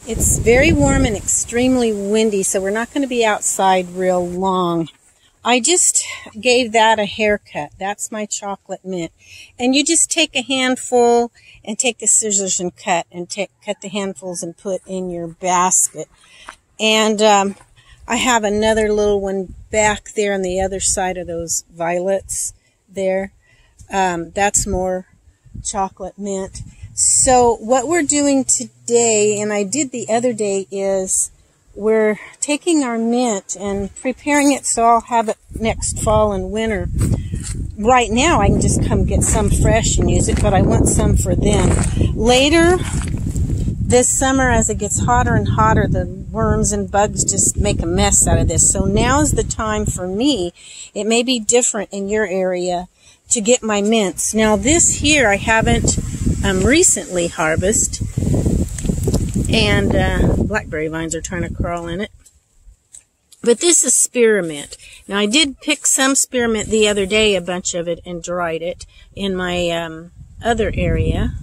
It's very warm and extremely windy, so we're not going to be outside real long. I just gave that a haircut. That's my chocolate mint. And you just take a handful and take the scissors and cut the handfuls and put in your basket. And I have another little one back there on the other side of those violets there. That's more chocolate mint. So what we're doing today, and I did the other day, is we're taking our mint and preparing it so I'll have it next fall and winter. Right now I can just come get some fresh and use it, but I want some for then. Later this summer, as it gets hotter and hotter, the worms and bugs just make a mess out of this. So now's the time for me. It may be different in your area to get my mints. Now this here I haven't recently harvested, and blackberry vines are trying to crawl in it. But this is spearmint. Now I did pick some spearmint the other day, a bunch of it, and dried it in my other area.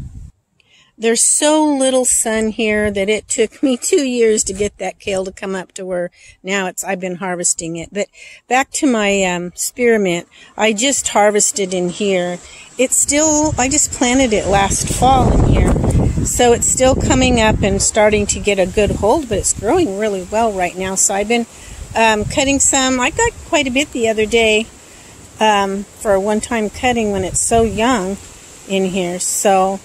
There's so little sun here that it took me 2 years to get that kale to come up to where now I've been harvesting it. But back to my spearmint, I just harvested in here. It's still, I just planted it last fall in here. So it's still coming up and starting to get a good hold, but it's growing really well right now. So I've been cutting some. I got quite a bit the other day for a one-time cutting when it's so young in here. So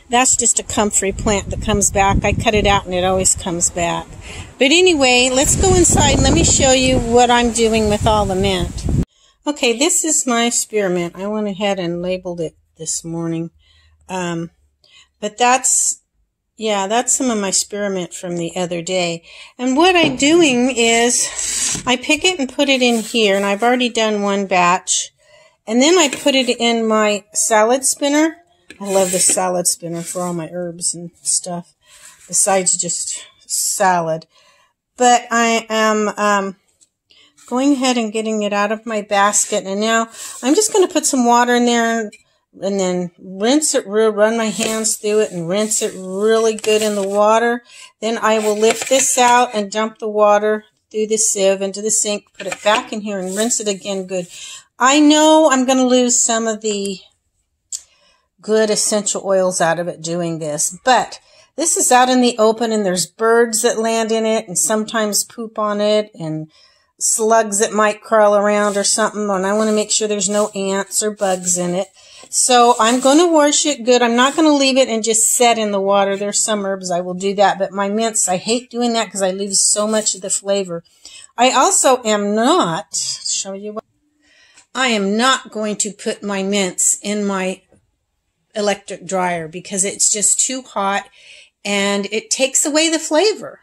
that's just a comfrey plant that comes back. I cut it out and it always comes back. But anyway, let's go inside and let me show you what I'm doing with all the mint. Okay, this is my spearmint. I went ahead and labeled it this morning. But that's some of my spearmint from the other day. And what I'm doing is I pick it and put it in here, and I've already done one batch. And then I put it in my salad spinner. I love the salad spinner for all my herbs and stuff, besides just salad. But I am going ahead and getting it out of my basket. And now I'm just going to put some water in there and then rinse it, run my hands through it and rinse it really good in the water. Then I will lift this out and dump the water through the sieve into the sink, put it back in here and rinse it again good. I know I'm going to lose some of the good essential oils out of it doing this, but this is out in the open and there's birds that land in it and sometimes poop on it and slugs that might crawl around or something, and I want to make sure there's no ants or bugs in it. So I'm going to wash it good. I'm not going to leave it and just set in the water. There's some herbs I will do that, but my mints, I hate doing that because I lose so much of the flavor. I also am not, show you what, I am not going to put my mints in my electric dryer because it's just too hot and it takes away the flavor.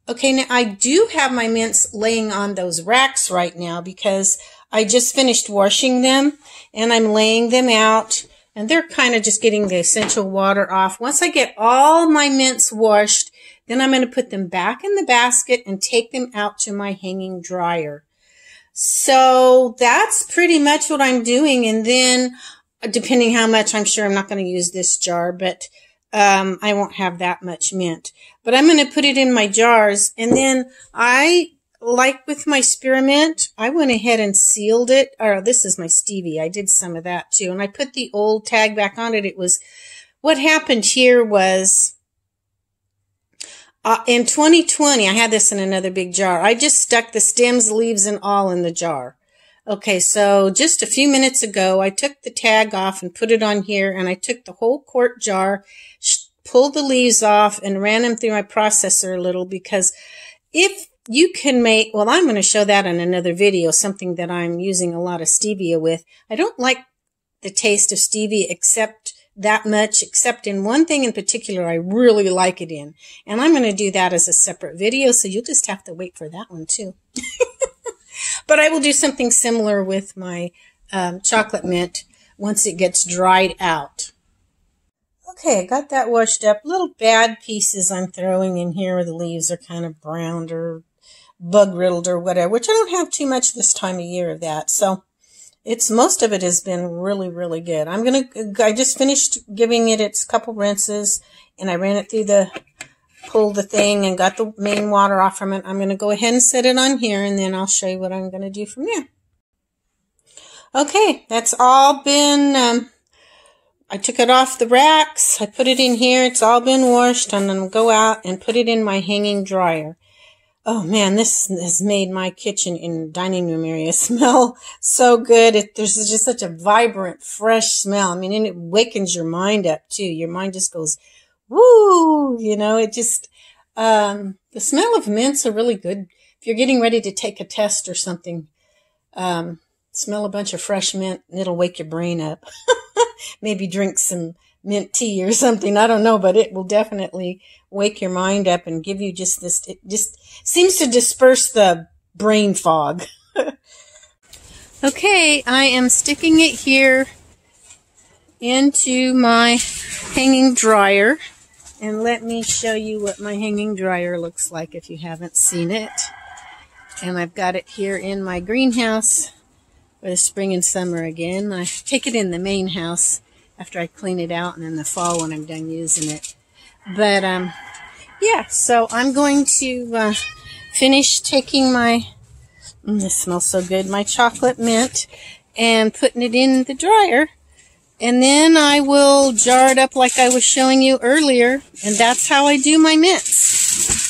Okay, now I do have my mints laying on those racks right now because I just finished washing them and I'm laying them out and they're kind of just getting the essential water off. Once I get all my mints washed, then I'm going to put them back in the basket and take them out to my hanging dryer. So that's pretty much what I'm doing. And then depending how much, I'm sure I'm not going to use this jar, but I won't have that much mint. But I'm going to put it in my jars, and then like with my spearmint, I went ahead and sealed it. Or this is my stevia. I did some of that too, and I put the old tag back on it. It was, what happened here was, in 2020, I had this in another big jar. I just stuck the stems, leaves, and all in the jar. Okay, so just a few minutes ago, I took the tag off and put it on here, and I took the whole quart jar, pulled the leaves off, and ran them through my processor a little, because if you can make, well, I'm going to show that in another video, something that I'm using a lot of stevia with. I don't like the taste of stevia except in one thing in particular I really like it in. And I'm going to do that as a separate video, so you'll just have to wait for that one too. But I will do something similar with my chocolate mint once it gets dried out. Okay, I got that washed up. Little bad pieces I'm throwing in here where the leaves are kind of browned or bug-riddled or whatever, which I don't have too much this time of year of that. So most of it has been really, really good. I just finished giving it its couple rinses, and I ran it through pulled the thing and got the main water off from it. I'm going to go ahead and set it on here, and then I'll show you what I'm going to do from there. Okay, that's all been, I took it off the racks. I put it in here. It's all been washed. I'm going to go out and put it in my hanging dryer. Oh man, this has made my kitchen and dining room area smell so good. There's just such a vibrant, fresh smell. I mean, and it wakens your mind up too. Your mind just goes, woo, it just, the smell of mints are really good. If you're getting ready to take a test or something, smell a bunch of fresh mint and it'll wake your brain up. Maybe drink some mint tea or something. I don't know, but it will definitely wake your mind up and give you just this, it just seems to disperse the brain fog. Okay, I am sticking it here into my hanging dryer. And let me show you what my hanging dryer looks like if you haven't seen it. And I've got it here in my greenhouse for the spring and summer again. I take it in the main house after I clean it out, and in the fall when I'm done using it. But, yeah, so I'm going to finish taking my, this smells so good, my chocolate mint, and putting it in the dryer. And then I will jar it up like I was showing you earlier, and that's how I do my mints.